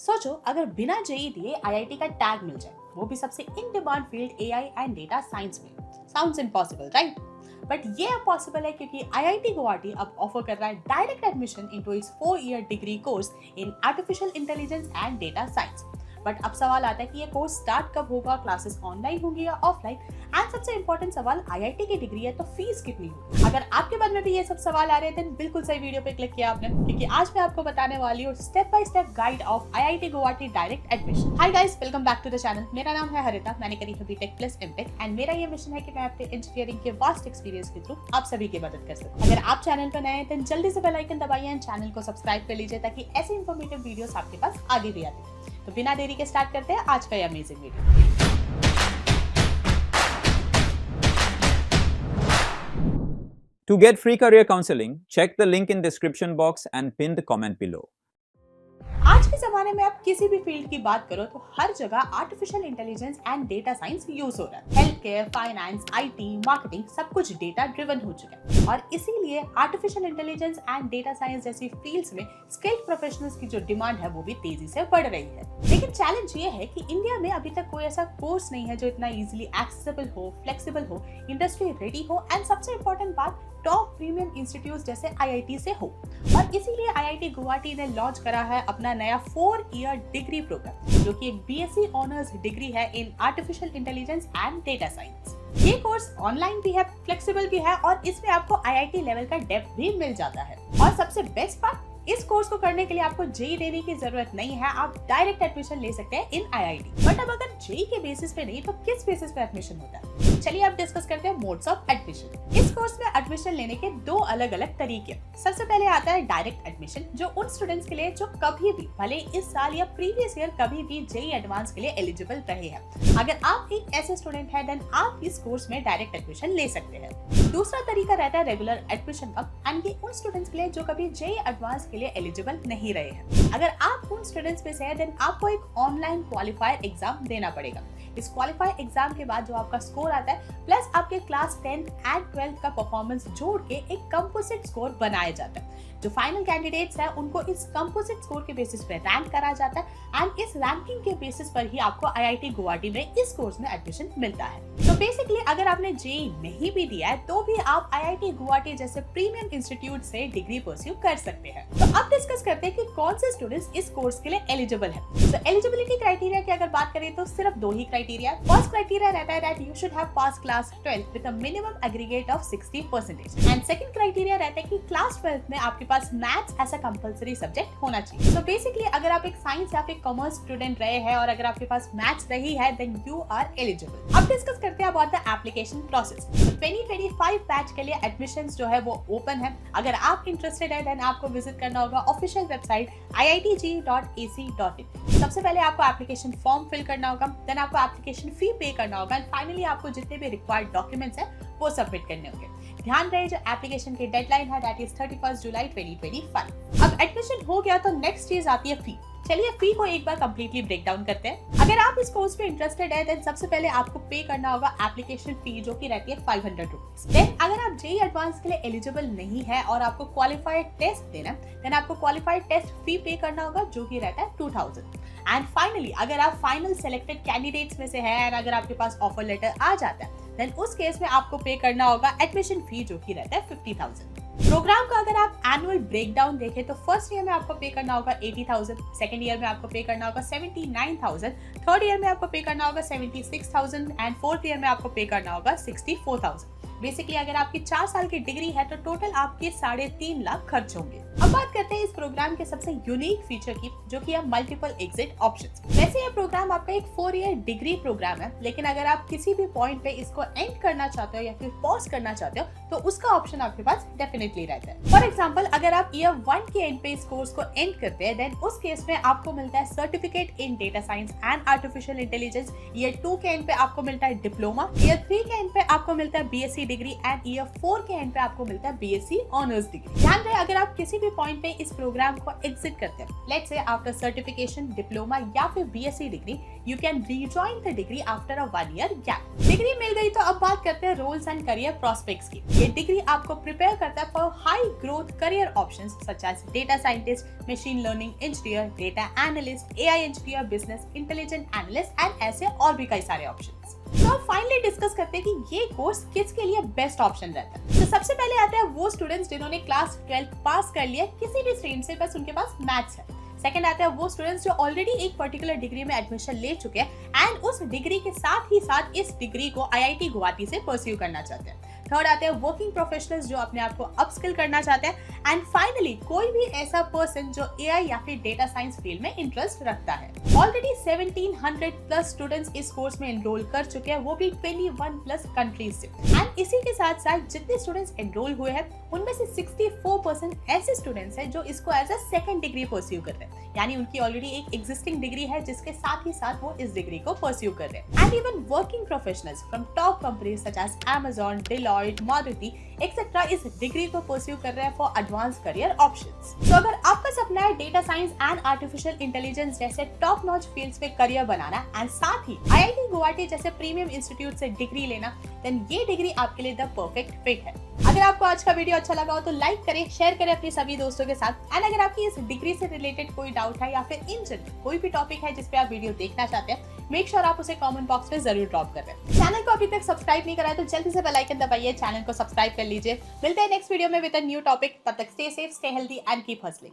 सोचो अगर बिना जेई दिए आईआईटी का टैग मिल जाए, वो भी सबसे in demand field AI and data science में। Sounds impossible, right? बट ये अब पॉसिबल है क्योंकि आईआईटी गुवाहाटी अब ऑफर कर रहा है direct admission into its 4-year degree course in artificial intelligence and data science. But अब सवाल आता है कि ये कोर्स स्टार्ट कब होगा, क्लासेस ऑनलाइन होंगी या ऑफलाइन, एंड सबसे इंपॉर्टेंट सवाल, आईआईटी की डिग्री है तो फीस कितनी होगी? अगर आपके मन में भी ये सब सवाल आ रहे हैं, देन बिल्कुल सही वीडियो पे क्लिक किया आपने, क्योंकि आज मैं आपको बताने वाली हूँ step by step guide of IIT Guwahati direct admission. Hi guys, welcome back to the channel. मेरा नाम है हरिता, मैंने करी है बीटेक प्लस एमटेक, एंड मेरा ये मिशन है कि मैं अपने इंजीनियरिंग के वास्ट एक्सपीरियंस के थ्रू आप सभी की मदद कर सकूं। अगर आप चैनल पर नए हैं तो जल्दी से बेल आइकन दबाइए एंड चैनल को सब्सक्राइब कर लीजिए ताकि ऐसे इंफॉर्मेटिव वीडियोस आपके पास आगे भी आते हैं। तो बिना देरी के स्टार्ट करते हैं आज का ये amazing video. To get free career counseling, check the link in description box and pin the comment below. आज के जमाने में आप किसी भी फील्ड की बात करो तो हर जगह artificial intelligence and data science use हो रहा है। Health care, finance, IT, marketing सब कुछ डेटा ड्रिवन हो चुका है, और इसीलिए artificial intelligence and data science जैसी फील्ड्स में स्किल्ड प्रोफेशनल्स की जो डिमांड है वो भी तेजी से बढ़ रही है। लेकिन चैलेंज ये है कि इंडिया में अभी तक कोई ऐसा कोर्स नहीं है जो इतना इजिली एक्सेसिबल हो, फ्लेक्सिबल हो, इंडस्ट्री रेडी हो, एंड सबसे इंपॉर्टेंट बात, टॉप प्रीमियम इंस्टीट्यूट जैसे आईआईटी से हो। और इसीलिए आईआईटी गुवाहाटी ने लॉन्च करा है अपना नया 4-year डिग्री प्रोग्राम, जो कि एक बीएससी ऑनर्स डिग्री है in artificial intelligence and data science. ये कोर्स ऑनलाइन भी है, फ्लेक्सिबल भी है, और इसमें आपको आईआईटी लेवल का डेप्थ भी मिल जाता है। और सबसे बेस्ट पार्ट, इस कोर्स को करने के लिए आपको जेई देने की जरूरत नहीं है, आप डायरेक्ट एडमिशन ले सकते हैं इन आईआईटी। बट अब अगर जेई के बेसिस पे नहीं तो किस बेसिस पे एडमिशन होता है? चलिए अब डिस्कस करते हैं मोड्स ऑफ एडमिशन। इस कोर्स में एडमिशन लेने के दो अलग अलग तरीके। सबसे पहले आता है डायरेक्ट एडमिशन, जो उन स्टूडेंट्स के लिए जो कभी भी, भले इस साल या प्रीवियस ईयर कभी भी जेई एडवांस के लिए एलिजिबल रहे हैं। अगर आप एक ऐसे स्टूडेंट हैं देन आप इस कोर्स में डायरेक्ट एडमिशन ले सकते हैं। दूसरा तरीका रहता है रेगुलर एडमिशन का, एंड ये उन स्टूडेंट्स के लिए जो कभी जेई एडवांस के लिए एलिजिबल नहीं रहे हैं। अगर आप उन स्टूडेंट्स में से हैं देन आपको एक ऑनलाइन क्वालिफायर एग्जाम देना पड़ेगा। इस क्वालिफायर एग्जाम के बाद जो आपका स्कोर आता है प्लस आपके क्लास 10th एंड 12th का परफॉर्मेंस जोड़ के एक कंपोजिट स्कोर बनाया जाता है। जो फाइनल कैंडिडेट्स हैं उनको इस कंपोजिट स्कोर के बेसिस पे रैंक करा जाता है, एंड इस रैंकिंग के बेसिस पर ही आपको आईआईटी गुवाहाटी में इस कोर्स में एडमिशन मिलता है। तो बेसिकली अगर आपने जेई नहीं भी दिया है तो भी आप आईआईटी गुवाहाटी जैसे प्रीमियम इंस्टीट्यूट से डिग्री परस्यू कर सकते हैं। तो अब डिस्कस करते हैं कि कौन से स्टूडेंट्स इस कोर्स के लिए एलिजिबल है। तो एलिजिबिलिटी क्राइटेरिया की अगर बात करें तो सिर्फ दो ही क्राइटेरिया। फर्स्ट क्राइटेरिया रहता है that you should have pass class 12th with a minimum aggregate of 60%, and second criteria रहता है कि क्लास 12th में आपके पास मैथ्स ऐसा कंपलसरी सब्जेक्ट होना चाहिए। सो बेसिकली अगर आप एक साइंस या फिर कॉमर्स स्टूडेंट रहे हैं और अगर आपके पास मैथ्स रही है देन यू आर एलिजिबल। अब डिस्कस करते हैं about the application process. 2025 batch के लिए एडमिशंस जो है वो ओपन है। अगर आप इंटरेस्टेड है देन आपको विजिट करना होगा ऑफिशियल वेबसाइट iitg.ac.in। सबसे पहले आपको एप्लीकेशन फॉर्म फिल करना होगा, देन आपको एप्लीकेशन फी पे करना होगा, एंड फाइनली आपको जितने भी रिक्वायर्ड डॉक्यूमेंट्स हैं वो सबमिट करने होंगे। ध्यान रहे जो एप्लीकेशन की डेडलाइन है दैट इज 31 जुलाई 2025। अब एडमिशन हो गया तो नेक्स्ट चीज आती है फी। चलिए फी को एक बार कंप्लीटली ब्रेक डाउन करते हैं। अगर आप इस कोर्स पे इंटरेस्टेड है देन सबसे पहले आपको पे करना होगा एप्लीकेशन फी, जो की रहती है 500 रुपीज। देन अगर आप जेई एडवांस के लिए एलिजिबल नहीं है और आपको क्वालिफाइड टेस्ट देना देन आपको क्वालिफाइड टेस्ट फी पे करना होगा, जो की रहता है 2000। एंड फाइनली अगर आप फाइनल सेलेक्टेड कैंडिडेट्स में से हैं और अगर आपके पास ऑफर लेटर आ जाता है देन उस केस में आपको पे करना होगा एडमिशन फी, जो की रहता है 50,000। प्रोग्राम का अगर आप एनुअल ब्रेकडाउन देखें तो फर्स्ट ईयर में आपको पे करना होगा 80,000, सेकंड ईयर में आपको पे करना होगा 79,000, थर्ड ईयर में आपको पे करना होगा 76,000, एंड फोर्थ ईयर में आपको पे करना होगा 64,000। बेसिकली अगर आपकी 4 साल की डिग्री है तो टोटल आपके 3.5 लाख खर्च होंगे। अब बात करते हैं इस प्रोग्राम के सबसे यूनिक फीचर की, जो कि है मल्टीपल एग्जिट ऑप्शंस। वैसे ये प्रोग्राम आपका एक 4-year डिग्री प्रोग्राम है, लेकिन अगर आप किसी भी पॉइंट पे इसको एंड करना चाहते हो या फिर पॉज करना चाहते हो तो उसका ऑप्शन आपके पास डेफिनेटली रहता है। फॉर एग्जाम्पल अगर आप ईयर 1 के एंड पे इस कोर्स को एंड करते हैं देन उस केस में आपको मिलता है certificate in data science and artificial intelligence. Year 2 के एंड पे आपको मिलता है डिप्लोमा, ईयर 3 के एंड पे आपको मिलता है बीएससी डिग्री, एंड ईयर 4 के एंड पे आपको मिलता है बीएससी ऑनर्स डिग्री। ध्यान रहे अगर आप किसी भी पॉइंट पे इस प्रोग्राम को एग्जिट करते हैं, let's say after certification, diploma या फिर BSc degree, you can rejoin the degree after a 1-year gap. Degree मिल गई तो अब बात करते हैं रोल्स एंड करियर प्रोस्पेक्ट्स की। ये डिग्री आपको प्रिपेयर करता है for high growth career options such as data scientist, machine learning engineer, data analyst, AI engineer, business intelligence analyst and ऐसे और भी कई सारे ऑप्शंस। तो अब फाइनली डिस्कस करते हैं कि ये कोर्स किसके लिए बेस्ट ऑप्शन रहता है। तो सबसे पहले आते हैं वो स्टूडेंट्स जिन्होंने क्लास 12 पास कर लिया किसी भी स्ट्रीम से, बस उनके पास मैथ्स है। सेकंड आते हैं वो स्टूडेंट्स जो ऑलरेडी एक पर्टिकुलर डिग्री में एडमिशन ले चुके हैं एंड उस डिग्री के साथ ही साथ इस डिग्री को आईआईटी गुवाहाटी से परस्यू करना चाहते हैं। थर्ड आते हैं वर्किंग प्रोफेशनल्स जो अपने आप को अपस्किल करना चाहते हैं एंड फाइनली कोई भी ऐसा पर्सन जो एआई या फिर डेटा साइंस फील्ड में इंटरेस्ट रखता है। ऑलरेडी 1700 प्लस स्टूडेंट्स इस कोर्स में एनरोल कर चुके हैं, वो भी 21 प्लस कंट्रीज से। एंड इसी के साथ साथ जितने स्टूडेंट्स एनरोल हुए हैं उनमें से 64% ऐसे स्टूडेंट्स हैं जो इसको as a second degree pursue कर रहे हैं, यानी उनकी ऑलरेडी एक एग्जिस्टिंग डिग्री है जिसके साथ ही साथ वो इस डिग्री को परस्यू कर रहे हैं। And even working professionals from top companies such as Amazon, Deloitte, Maruti etcetera इस डिग्री को परस्यू कर रहे हैं फॉर एडवांस करियर ऑप्शंस। तो अगर आपका सपना है data science and artificial intelligence जैसे टॉप नॉच फील्ड्स में करियर बनाना एंड साथ ही आईआईटी गुवाहाटी जैसे प्रीमियम इंस्टीट्यूट से डिग्री लेना, देन ये डिग्री आपके लिए द परफेक्ट फिट है। अगर आपको आज का वीडियो अच्छा लगा हो तो लाइक करें, शेयर करें अपने सभी दोस्तों के साथ। एंड अगर आपकी इस डिग्री से रिलेटेड कोई डाउट है या फिर इन जनरल कोई भी टॉपिक है जिस पे आप वीडियो देखना चाहते हैं, मेक श्योर आप उसे कमेंट बॉक्स में जरूर ड्रॉप कर दें। चैनल को अभी तक सब्सक्राइब नहीं करा है तो जल्दी से बेल आइकन दबाइए, चैनल को सब्सक्राइब कर लीजिए। मिलते हैं नेक्स्ट वीडियो में विद अ न्यू टॉपिक। तब तक stay safe, stay healthy and keep hustling.